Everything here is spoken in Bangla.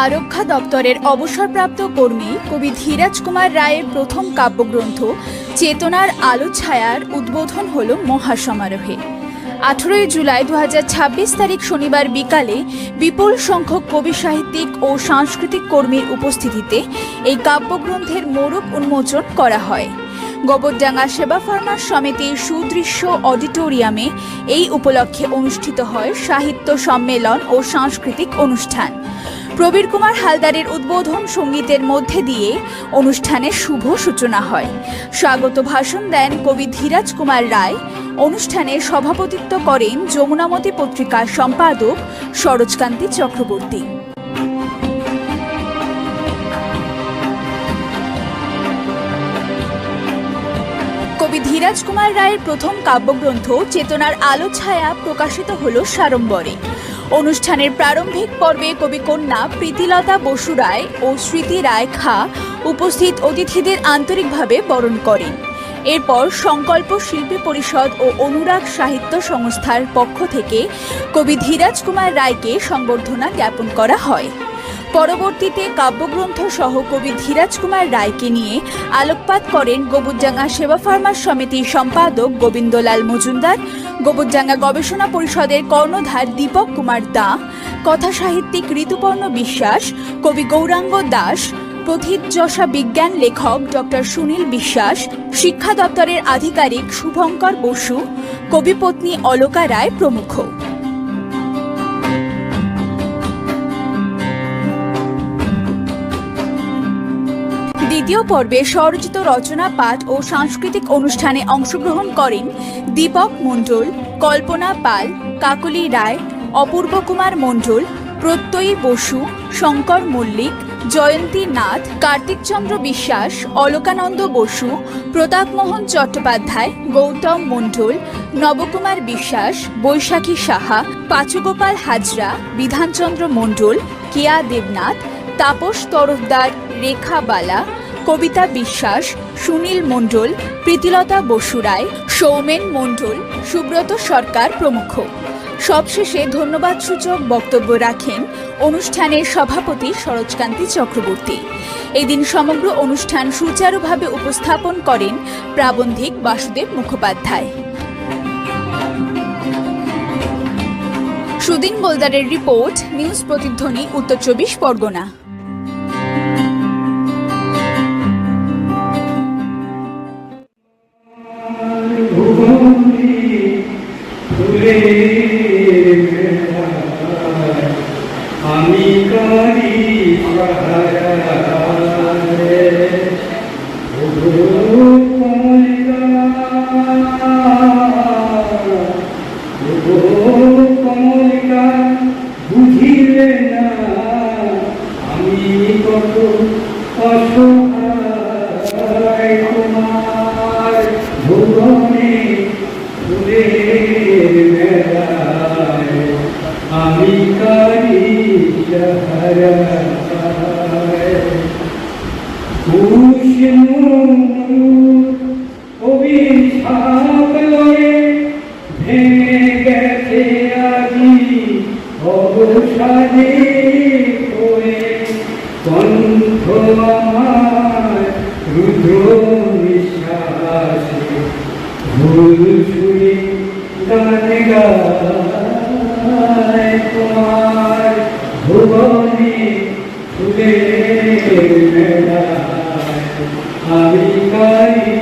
আরক্ষা দপ্তরের অবসরপ্রাপ্ত কর্মী কবি ধীরাজ কুমার রায়ের প্রথম কাব্যগ্রন্থ চেতনার আলো ছায়ার উদ্বোধন হল মহাসমারোহে। 18 জুলাই 2026 তারিখ শনিবার বিকালে বিপুল সংখ্যক কবি সাহিত্যিক ও সাংস্কৃতিক কর্মীর উপস্থিতিতে এই কাব্যগ্রন্থের মোড়ক উন্মোচন করা হয়। গোবরডাঙ্গা সেবা ফার্মার্স সমিতির সুদৃশ্য অডিটোরিয়ামে এই উপলক্ষে অনুষ্ঠিত হয় সাহিত্য সম্মেলন ও সাংস্কৃতিক অনুষ্ঠান। প্রবীর কুমার হালদারের উদ্বোধন সঙ্গীতের মধ্যে দিয়ে অনুষ্ঠানের শুভ সূচনা হয়। স্বাগত ভাষণ দেন কবি ধীরাজ কুমার রায়। অনুষ্ঠানে সভাপতিত্ব করেন যমুনামতি পত্রিকার সম্পাদক সরোজকান্তি চক্রবর্তী। কবি ধীরাজ কুমার রায়ের প্রথম কাব্যগ্রন্থ চেতনার আলো ছায়া প্রকাশিত হল সাড়ম্বরে। অনুষ্ঠানের প্রারম্ভিক পর্বে কবি কন্যা প্রীতিলতা বসু রায় ও স্মৃতি রায় খা উপস্থিত অতিথিদের আন্তরিকভাবে বরণ করেন। এরপর সংকল্প শিল্পী পরিষদ ও অনুরাগ সাহিত্য সংস্থার পক্ষ থেকে কবি ধীরাজ কুমার রায়কে সংবর্ধনা জ্ঞাপন করা হয়। পরবর্তীতে কাব্যগ্রন্থ সহ কবি ধীরাজ কুমার রায়কে নিয়ে আলোকপাত করেন গোবরডাঙ্গা সেবা ফার্মার্স সমিতির সম্পাদক গোবিন্দলাল মজুমদার, গোবরডাঙ্গা গবেষণা পরিষদের কর্ণধার দীপক কুমার দা, কথা সাহিত্যিক ঋতুপর্ণ বিশ্বাস, কবি গৌরাঙ্গ দাস, প্রথিতযশা বিজ্ঞান লেখক ডক্টর সুনীল বিশ্বাস, শিক্ষা দপ্তরের আধিকারিক শুভঙ্কর বসু, কবিপত্নী অলকা রায় প্রমুখ। দ্বিতীয় পর্বে স্বরচিত রচনা পাঠ ও সাংস্কৃতিক অনুষ্ঠানে অংশগ্রহণ করেন দীপক মণ্ডল, কল্পনা পাল, কাকলি রায়, অপূর্ব কুমার মণ্ডল, প্রত্যয়ী বসু, শঙ্কর মল্লিক, জয়ন্তী নাথ, কার্তিকচন্দ্র বিশ্বাস, অলকানন্দ বসু, প্রতাপমোহন চট্টোপাধ্যায়, গৌতম মণ্ডল, নবকুমার বিশ্বাস, বৈশাখী সাহা, পাচুগোপাল হাজরা, বিধানচন্দ্র মণ্ডল, কেয়া দেবনাথ, তাপস তরফদার, রেখা বালা, কবিতা বিশ্বাস, সুনীল মণ্ডল, প্রীতিলতা বসু রায়, সৌমেন মণ্ডল, সুব্রত সরকার প্রমুখ। সবশেষে ধন্যবাদসূচক বক্তব্য রাখেন অনুষ্ঠানের সভাপতি সরোজকান্তি চক্রবর্তী। এদিন সমগ্র অনুষ্ঠান সুচারুভাবে উপস্থাপন করেন প্রাবন্ধিক বাসুদেব মুখোপাধ্যায়। সুদিন গোলদারের রিপোর্ট, নিউজ প্রতিধ্বনি, উত্তর 24 পরগনা। আমি করি কমলিকা বুঝিলে না আমি কত অসহায় তোমার ভুবনে ফুলের মেলায় আমি কারি অভিশাপ লয়ে ভেঙে গেছে আজি অবসাদে করে কণ্ঠ আমার রুদ্র নিঃশ্বাসে ভুল শুনে গান গায় তোমার ভুবনে ফুলের মেলায় আমি কারি